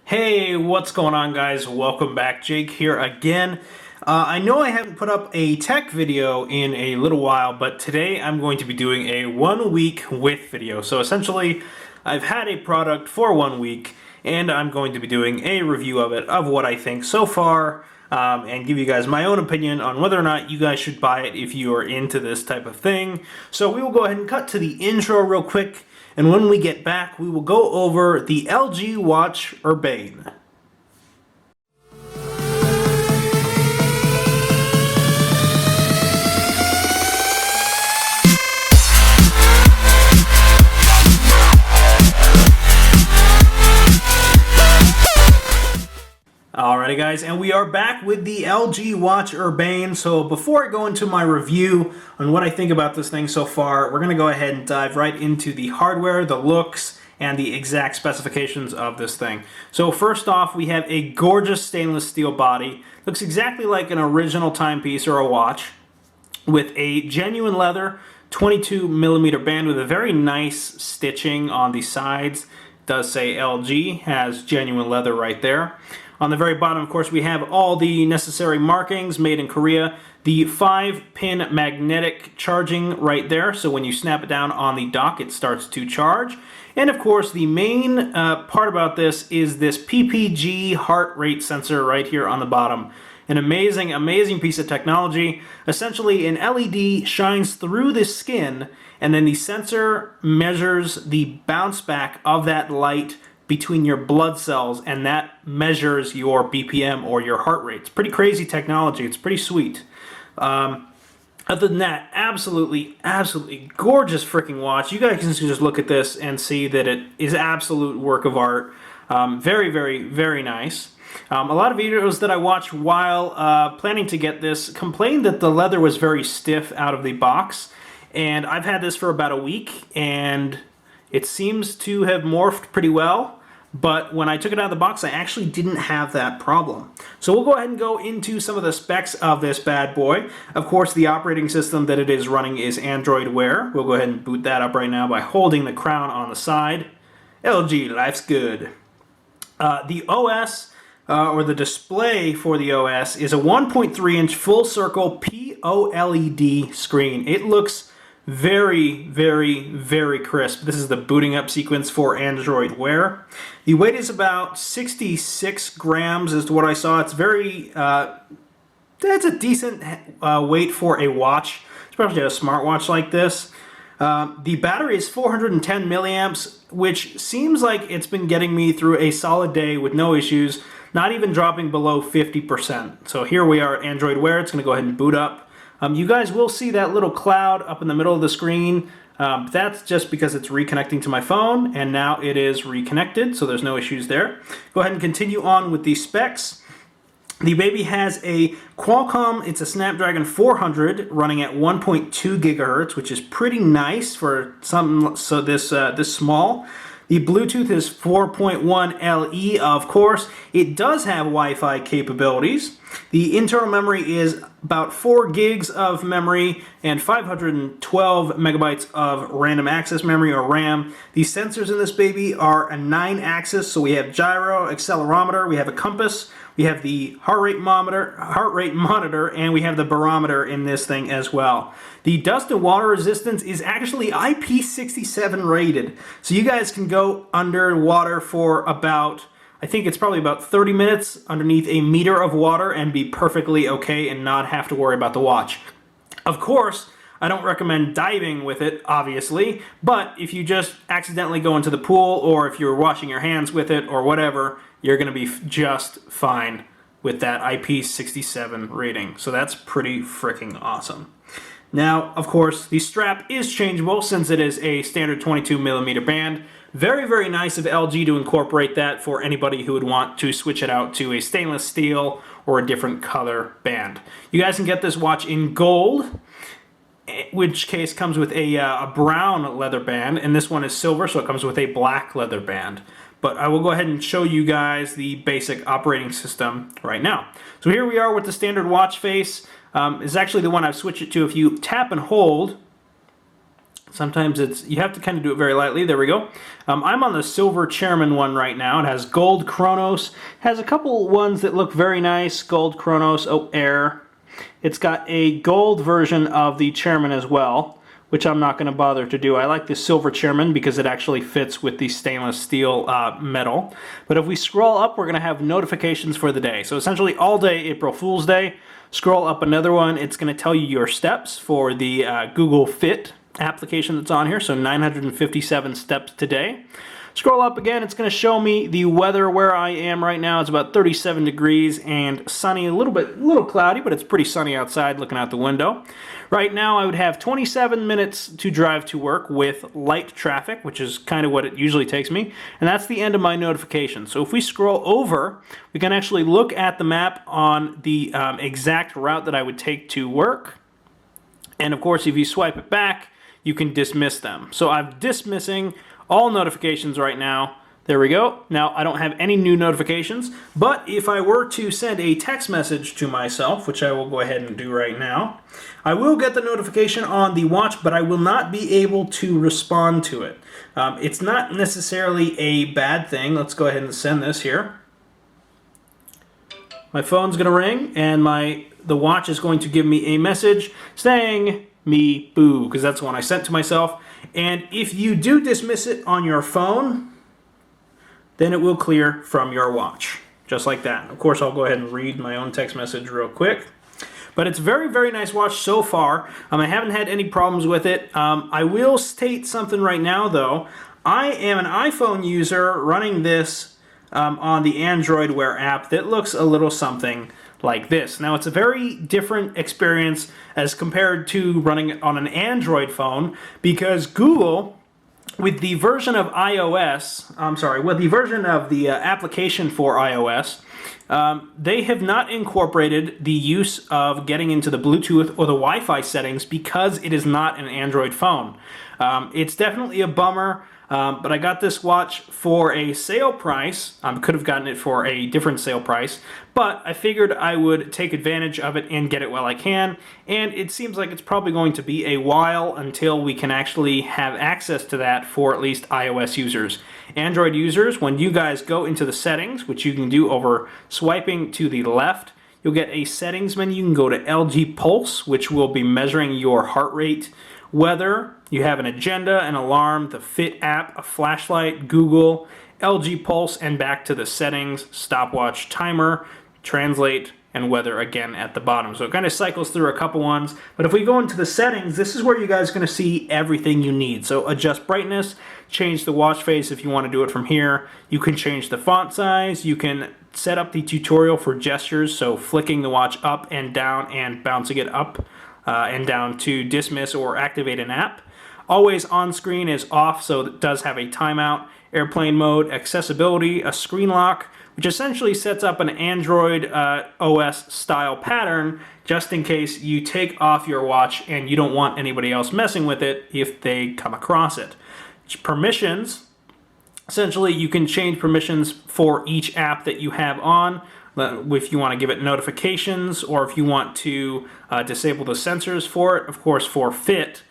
Hey, what's going on, guys? Welcome back. Jake here again. I know I haven't put up a tech video in a little while, but today I'm going to be doing a 1 week with video. So essentially, I've had a product for 1 week, and I'm going to be doing a review of it, of what I think so far, and give you guys my own opinion on whether or not you guys should buy it if you are into this type of thing. So we will go ahead and cut to the intro real quick. And when we get back, we will go over the LG Watch Urbane. Alrighty guys, and we are back with the LG Watch Urbane. So before I go into my review on what I think about this thing so far, we're going to go ahead and dive right into the hardware, the looks, and the exact specifications of this thing. So first off, we have a gorgeous stainless steel body. Looks exactly like an original timepiece or a watch, with a genuine leather 22mm band with a very nice stitching on the sides. It does say LG, has genuine leather right there. On the very bottom, of course, we have all the necessary markings made in Korea. The 5-pin magnetic charging right there, so when you snap it down on the dock, it starts to charge. And of course, the main part about this is this PPG heart rate sensor right here on the bottom. An amazing, amazing piece of technology. Essentially, an LED shines through the skin, and then the sensor measures the bounce back of that light between your blood cells, and that measures your BPM or your heart rate. It's pretty crazy technology. It's pretty sweet. Other than that, absolutely gorgeous freaking watch. You guys can just look at this and see that it is absolute work of art. Very nice. A lot of videos that I watched while planning to get this complained that the leather was very stiff out of the box, and I've had this for about a week, and it seems to have morphed pretty well. But when I took it out of the box, I actually didn't have that problem. So we'll go ahead and go into some of the specs of this bad boy. Of course, the operating system that it is running is Android Wear. We'll go ahead and boot that up right now by holding the crown on the side. LG, life's good. The OS, or the display for the OS, is a 1.3-inch full-circle POLED screen. It looks very crisp. This is the booting up sequence for Android Wear. The weight is about 66 grams as to what I saw. It's very, that's a decent weight for a watch, especially a smartwatch like this. The battery is 410 milliamps, which seems like it's been getting me through a solid day with no issues, not even dropping below 50%. So here we are at Android Wear. It's going to go ahead and boot up. You guys will see that little cloud up in the middle of the screen. That's just because it's reconnecting to my phone, and now it is reconnected, so there's no issues there. Go ahead and continue on with the specs. The baby has a Qualcomm, it's a Snapdragon 400 running at 1.2 gigahertz, which is pretty nice for something so this small. The Bluetooth is 4.1 LE, of course. It does have Wi-Fi capabilities. The internal memory is about 4 gigs of memory and 512 megabytes of random access memory, or RAM. The sensors in this baby are a 9-axis, so we have gyro, accelerometer, we have a compass, we have the heart rate monitor, and we have the barometer in this thing as well. The dust and water resistance is actually IP67 rated, so you guys can go underwater for about, I think it's probably about 30 minutes underneath a meter of water and be perfectly okay and not have to worry about the watch. Of course, I don't recommend diving with it, obviously, but if you just accidentally go into the pool, or if you're washing your hands with it or whatever, you're going to be just fine with that IP67 rating. So that's pretty freaking awesome. Now, of course, the strap is changeable since it is a standard 22mm band. Very nice of LG to incorporate that for anybody who would want to switch it out to a stainless steel or a different color band. You guys can get this watch in gold, which case comes with a brown leather band, and this one is silver, so it comes with a black leather band. But I will go ahead and show you guys the basic operating system right now. So here we are with the standard watch face. It's actually the one I've switched it to. If you tap and hold, Sometimes you have to kind of do it very lightly. There we go. I'm on the Silver Chairman one right now. It has Gold Chronos. Has a couple ones that look very nice. Gold Chronos, Air. It's got a gold version of the Chairman as well, which I'm not going to bother to do. I like the Silver Chairman because it actually fits with the stainless steel metal. But if we scroll up, we're going to have notifications for the day. So essentially all day April Fool's Day. Scroll up another one. It's going to tell you your steps for the Google Fit application that's on here. So 957 steps today. Scroll up again, it's going to show me the weather where I am right now. It's about 37 degrees and sunny, a little cloudy, but it's pretty sunny outside looking out the window. Right now I would have 27 minutes to drive to work with light traffic, which is kind of what it usually takes me, and that's the end of my notification. So if we scroll over, we can actually look at the map on the exact route that I would take to work. And of course, if you swipe it back, you can dismiss them. So I'm dismissing all notifications right now. There we go. Now I don't have any new notifications, but if I were to send a text message to myself, which I will go ahead and do right now, I will get the notification on the watch, but I will not be able to respond to it. It's not necessarily a bad thing. Let's go ahead and send this here. My phone's gonna ring and the watch is going to give me a message saying me boo, because that's the one I sent to myself. And if you do dismiss it on your phone, then it will clear from your watch, just like that. Of course, I'll go ahead and read my own text message real quick. But it's a very, very nice watch so far. I haven't had any problems with it. I will state something right now, though. I am an iPhone user running this on the Android Wear app that looks a little something like this. Now, it's a very different experience as compared to running it on an Android phone, because Google, with the version of with the version of the application for iOS, they have not incorporated the use of getting into the Bluetooth or the Wi-Fi settings because it is not an Android phone. It's definitely a bummer. But I got this watch for a sale price. Could have gotten it for a different sale price, but I figured I would take advantage of it and get it while I can. And it seems like it's probably going to be a while until we can actually have access to that for at least iOS users. Android users, when you guys go into the settings, which you can do over swiping to the left, you'll get a settings menu. You can go to LG Pulse, which will be measuring your heart rate, weather. You have an agenda, an alarm, the Fit app, a flashlight, Google, LG Pulse, and back to the settings, stopwatch, timer, translate, and weather again at the bottom. So it kind of cycles through a couple ones. But if we go into the settings, this is where you guys are going to see everything you need. So adjust brightness, change the watch face if you want to do it from here. You can change the font size. You can set up the tutorial for gestures, so flicking the watch up and down and bouncing it up and down to dismiss or activate an app. Always on screen is off, so it does have a timeout. Airplane mode, accessibility, a screen lock, which essentially sets up an Android OS style pattern just in case you take off your watch and you don't want anybody else messing with it if they come across it. Permissions, essentially you can change permissions for each app that you have on. If you want to give it notifications, or if you want to disable the sensors for it. Of course, for Fit,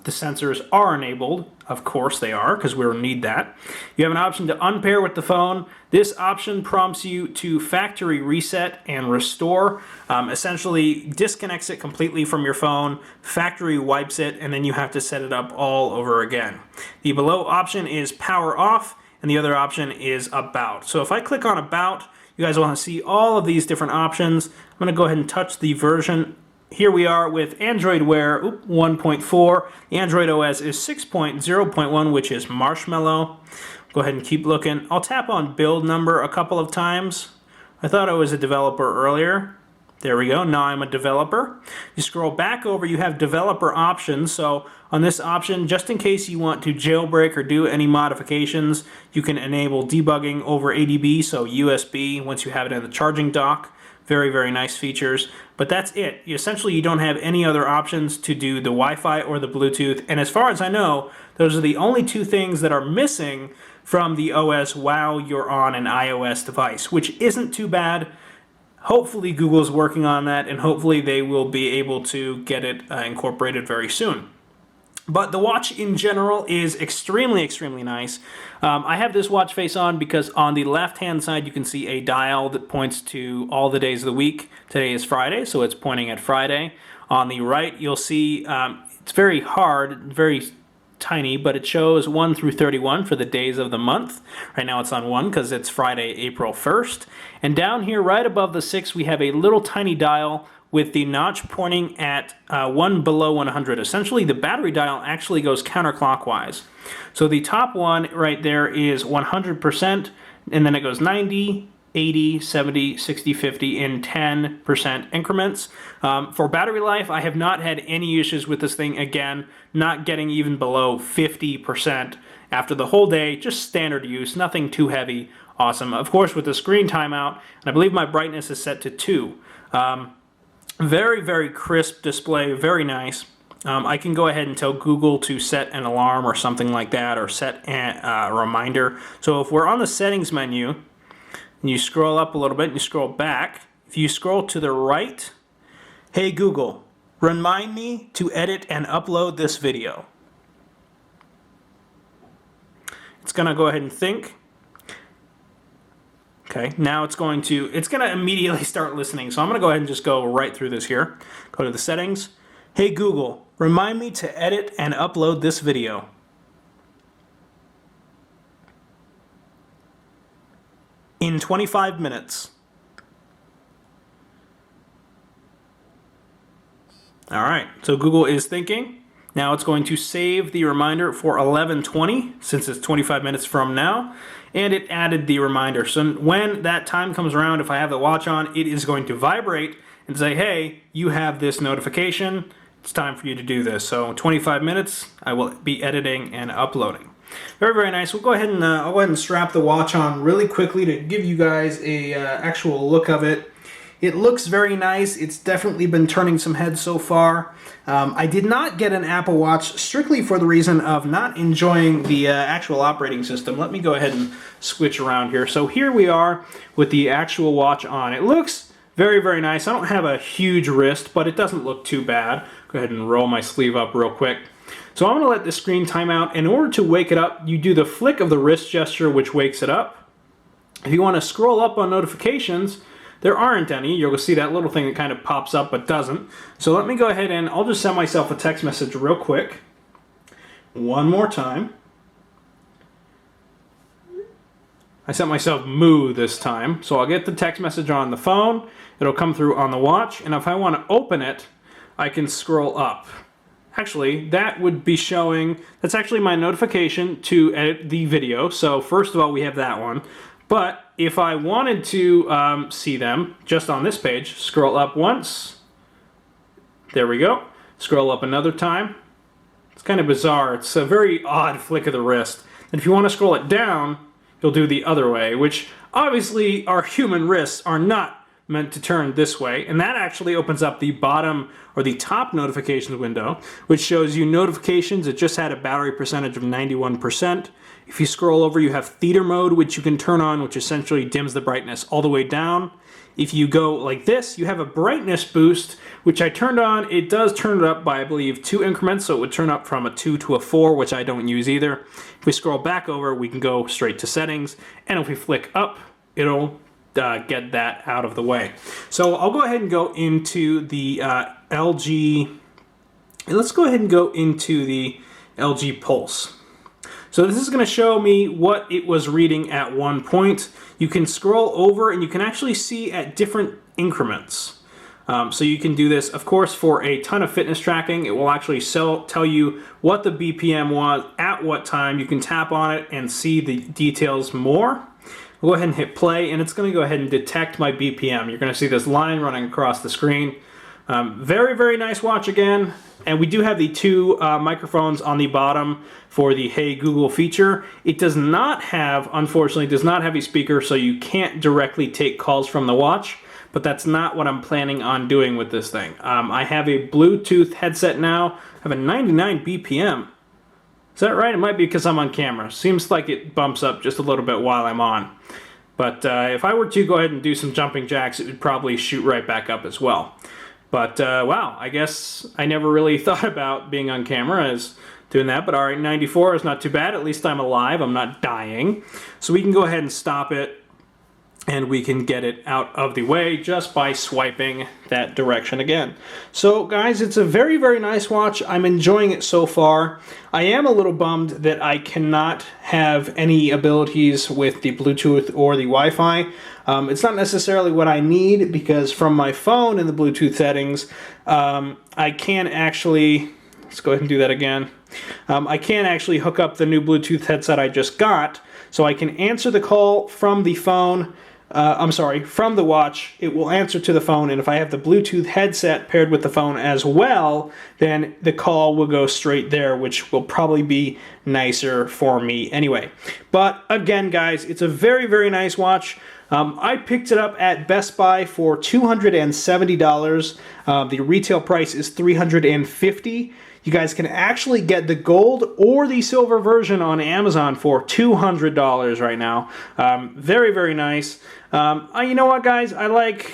the sensors are enabled. Of course they are, because we will need that. You have an option to unpair with the phone. This option prompts you to factory reset and restore. Essentially disconnects it completely from your phone, factory wipes it, and then you have to set it up all over again. The below option is power off, and the other option is about. So if I click on about, you guys want to see all of these different options. I'm going to go ahead and touch the version. Here we are with Android Wear 1.4. The Android OS is 6.0.1, which is Marshmallow. Go ahead and keep looking. I'll tap on build number a couple of times. I thought I was a developer earlier. There we go. Now I'm a developer. You scroll back over, you have developer options. So on this option, just in case you want to jailbreak or do any modifications, you can enable debugging over ADB, so USB, once you have it in the charging dock. Very, very nice features. But that's it. Essentially, you don't have any other options to do the Wi-Fi or the Bluetooth. And as far as I know, those are the only two things that are missing from the OS while you're on an iOS device, which isn't too bad. Hopefully Google's working on that, and hopefully they will be able to get it incorporated very soon. But the watch in general is extremely, extremely nice. I have this watch face on because on the left-hand side you can see a dial that points to all the days of the week. Today is Friday, so it's pointing at Friday. On the right you'll see it's very hard, very tiny, but it shows 1 through 31 for the days of the month. Right now it's on 1 because it's Friday, April 1st. And down here right above the 6 we have a little tiny dial with the notch pointing at 1 below 100. Essentially, the battery dial actually goes counterclockwise. So the top one right there is 100%, and then it goes 90, 80, 70, 60, 50 in 10% increments. For battery life, I have not had any issues with this thing. Again, not getting even below 50% after the whole day, just standard use, nothing too heavy. Awesome. Of course, with the screen timeout, and I believe my brightness is set to 2. Very, very crisp display, very nice. I can go ahead and tell Google to set an alarm or something like that, or set a reminder. So if we're on the settings menu, and you scroll up a little bit and you scroll back, if you scroll to the right, hey Google, remind me to edit and upload this video. It's gonna go ahead and think. Okay, now it's going to immediately start listening. So I'm going to go ahead and just go right through this here. Go to the settings. Hey Google, remind me to edit and upload this video. In 25 minutes. All right, so Google is thinking. Now it's going to save the reminder for 11:20 since it's 25 minutes from now, and it added the reminder. So when that time comes around, if I have the watch on, it is going to vibrate and say, hey, you have this notification. It's time for you to do this. So 25 minutes, I will be editing and uploading. Very, very nice. We'll go ahead and I'll go ahead and strap the watch on really quickly to give you guys a actual look of it. It looks very nice. It's definitely been turning some heads so far. I did not get an Apple Watch strictly for the reason of not enjoying the actual operating system. Let me go ahead and switch around here. So here we are with the actual watch on. It looks very, very nice. I don't have a huge wrist, but it doesn't look too bad. Go ahead and roll my sleeve up real quick. So I'm going to let the screen time out. In order to wake it up, you do the flick of the wrist gesture, which wakes it up. If you want to scroll up on notifications, there aren't any. You'll see that little thing that kind of pops up but doesn't. So let me go ahead and I'll just send myself a text message real quick. One more time. I sent myself moo this time. So I'll get the text message on the phone. It'll come through on the watch. And if I want to open it, I can scroll up. Actually, that would be showing, that's actually my notification to edit the video. So first of all, we have that one. But if I wanted to see them just on this page, scroll up once. There we go. Scroll up another time. It's kind of bizarre. It's a very odd flick of the wrist. And if you want to scroll it down, you'll do the other way, which obviously our human wrists are not meant to turn this way. And that actually opens up the bottom or the top notifications window, which shows you notifications. It just had a battery percentage of 91%. If you scroll over, you have theater mode, which you can turn on, which essentially dims the brightness all the way down. If you go like this, you have a brightness boost, which I turned on. It does turn it up by, I believe, 2 increments, so it would turn up from a 2 to a 4, which I don't use either. If we scroll back over, we can go straight to settings, and if we flick up, it'll get that out of the way. So I'll go ahead and go into the LG. Let's go ahead and go into the LG Pulse. So this is going to show me what it was reading at one point. You can scroll over and you can actually see at different increments. So you can do this, of course, for a ton of fitness tracking. It will actually tell you what the BPM was at what time. You can tap on it and see the details more. I'll go ahead and hit play, and it's going to go ahead and detect my BPM. You're going to see this line running across the screen. Very, very nice watch again. And we do have the 2 microphones on the bottom for the Hey Google feature. It does not have, unfortunately, does not have a speaker, so you can't directly take calls from the watch. But that's not what I'm planning on doing with this thing. I have a Bluetooth headset now. I have a 99 BPM. Is that right? It might be because I'm on camera. Seems like it bumps up just a little bit while I'm on. But if I were to go ahead and do some jumping jacks, it would probably shoot right back up as well. But wow, I guess I never really thought about being on camera as doing that. But all right, 94 is not too bad. At least I'm alive. I'm not dying. So we can go ahead and stop it. And we can get it out of the way just by swiping that direction again. So guys, it's a very, very nice watch. I'm enjoying it so far. I am a little bummed that I cannot have any abilities with the Bluetooth or the Wi-Fi. It's not necessarily what I need, because from my phone in the Bluetooth settings, I can actually, let's go ahead and do that again. I can actually hook up the new Bluetooth headset I just got, so I can answer the call from the phone. From the watch. It will answer to the phone, and if I have the Bluetooth headset paired with the phone as well, then the call will go straight there, which will probably be nicer for me anyway. But again, guys, it's a very, very nice watch. I picked it up at Best Buy for $270. The retail price is $350. You guys can actually get the gold or the silver version on Amazon for $200 right now. Very, very nice. You know what, guys? I like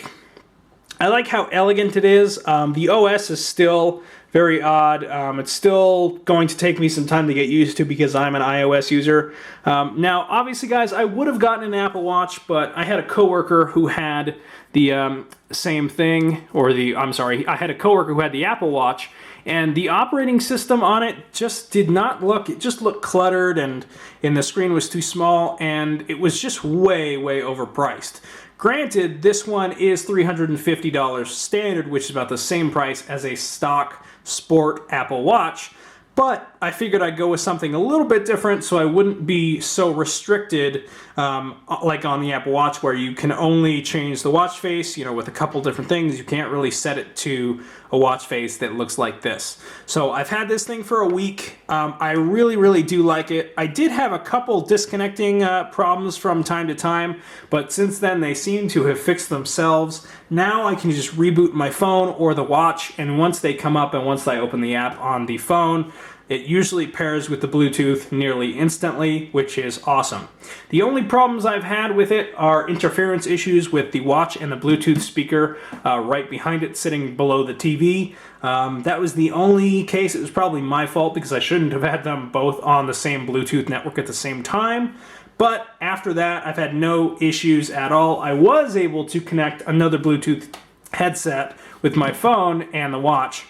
how elegant it is. The OS is still very odd. It's still going to take me some time to get used to because I'm an iOS user. Now, obviously, guys, I would have gotten an Apple Watch, but I had a coworker who had the same thing, I had a coworker who had the Apple Watch, and the operating system on it just did not look, it just looked cluttered, and the screen was too small, and it was just way, way overpriced. Granted, this one is $350 standard, which is about the same price as a stock sport Apple Watch, but I figured I'd go with something a little bit different so I wouldn't be so restricted like on the Apple Watch, where you can only change the watch face, with a couple different things. You can't really set it to a watch face that looks like this. So I've had this thing for a week. I really, really do like it. I did have a couple disconnecting problems from time to time, but since then they seem to have fixed themselves. Now I can just reboot my phone or the watch, and once they come up and once I open the app on the phone, it usually pairs with the Bluetooth nearly instantly, which is awesome. The only problems I've had with it are interference issues with the watch and the Bluetooth speaker right behind it, sitting below the TV. That was the only case. It was probably my fault because I shouldn't have had them both on the same Bluetooth network at the same time. But after that, I've had no issues at all. I was able to connect another Bluetooth headset with my phone and the watch,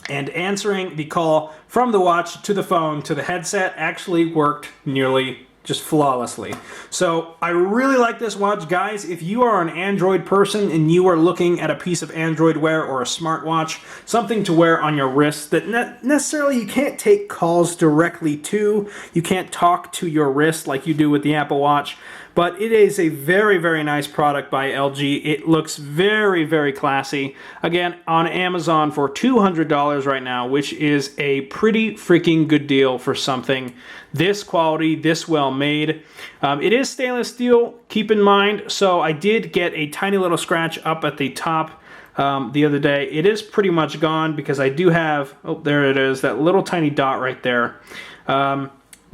and answering the call from the watch to the phone to the headset actually worked nearly just flawlessly. So I really like this watch, guys. If you are an Android person and you are looking at a piece of Android wear or a smartwatch, something to wear on your wrist that necessarily you can't take calls directly to, you can't talk to your wrist like you do with the Apple Watch, but it is a very, very nice product by LG. It looks very, very classy. Again, on Amazon for $200 right now, which is a pretty freaking good deal for something this quality, this well made. It is stainless steel, keep in mind, so I did get a tiny little scratch up at the top the other day. It is pretty much gone because I do have, oh, there it is, that little tiny dot right there.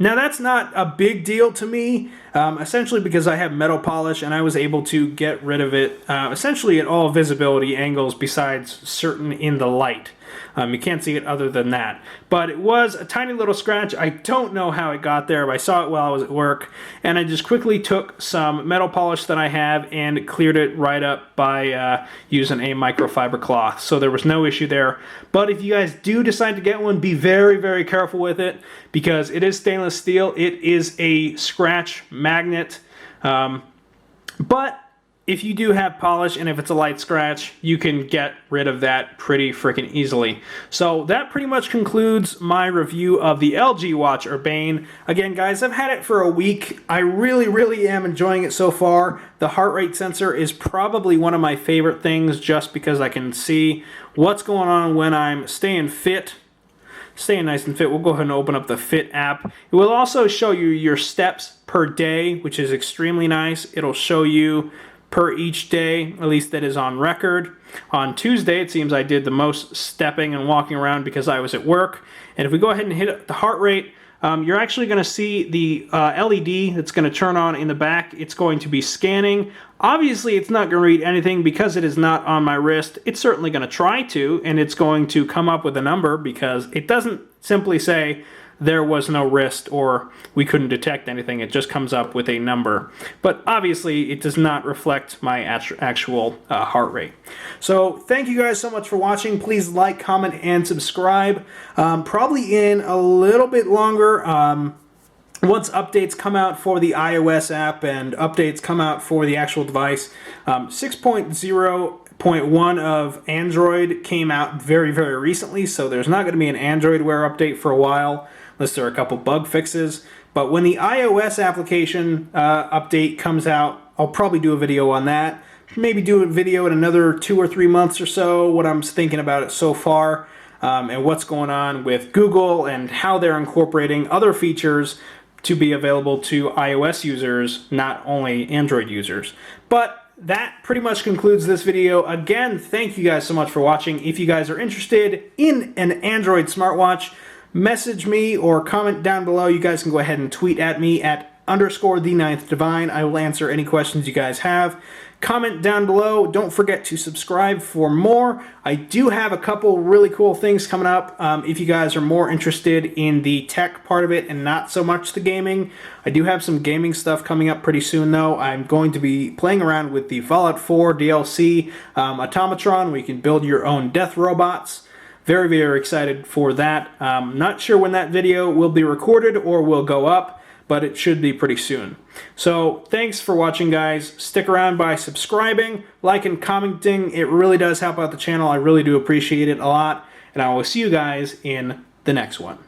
Now that's not a big deal to me, essentially because I have metal polish and I was able to get rid of it essentially at all visibility angles besides certain in the light. You can't see it other than that. But it was a tiny little scratch. I don't know how it got there, but I saw it while I was at work, and I just quickly took some metal polish that I have and cleared it right up by using a microfiber cloth. So there was no issue there. But if you guys do decide to get one, be very, very careful with it because it is stainless steel. It is a scratch magnet. But if you do have polish and if it's a light scratch, you can get rid of that pretty freaking easily. So that pretty much concludes my review of the LG Watch Urbane. Again, guys, I've had it for a week. I really, really am enjoying it so far. The heart rate sensor is probably one of my favorite things just because I can see what's going on when I'm staying fit. Staying nice and fit. We'll go ahead and open up the Fit app. It will also show you your steps per day, which is extremely nice. It'll show you per each day, at least that is on record. On Tuesday, it seems I did the most stepping and walking around because I was at work. And if we go ahead and hit the heart rate, you're actually going to see the LED that's going to turn on in the back. It's going to be scanning. Obviously, it's not going to read anything because it is not on my wrist. It's certainly going to try to, and it's going to come up with a number because it doesn't simply say there was no wrist or we couldn't detect anything. It just comes up with a number. But obviously, it does not reflect my actual heart rate. So thank you guys so much for watching. Please like, comment, and subscribe. Probably in a little bit longer, once updates come out for the iOS app and updates come out for the actual device, 6.0.1 of Android came out very, very recently, so there's not going to be an Android Wear update for a while, unless there are a couple bug fixes. But when the iOS application update comes out, I'll probably do a video on that. Maybe do a video in another 2 or 3 months or so, what I'm thinking about it so far, and what's going on with Google and how they're incorporating other features to be available to iOS users, not only Android users. But that pretty much concludes this video. Again, thank you guys so much for watching. If you guys are interested in an Android smartwatch, message me or comment down below. You guys can go ahead and tweet at me at _the9th_divine. I will answer any questions you guys have. Comment down below. Don't forget to subscribe for more. I do have a couple really cool things coming up. If you guys are more interested in the tech part of it and not so much the gaming, I do have some gaming stuff coming up pretty soon though. I'm going to be playing around with the Fallout 4 DLC Automatron, where you can build your own death robots. Very, very excited for that. Not sure when that video will be recorded or will go up, but it should be pretty soon. So thanks for watching, guys. Stick around by subscribing, liking, commenting. It really does help out the channel. I really do appreciate it a lot. And I will see you guys in the next one.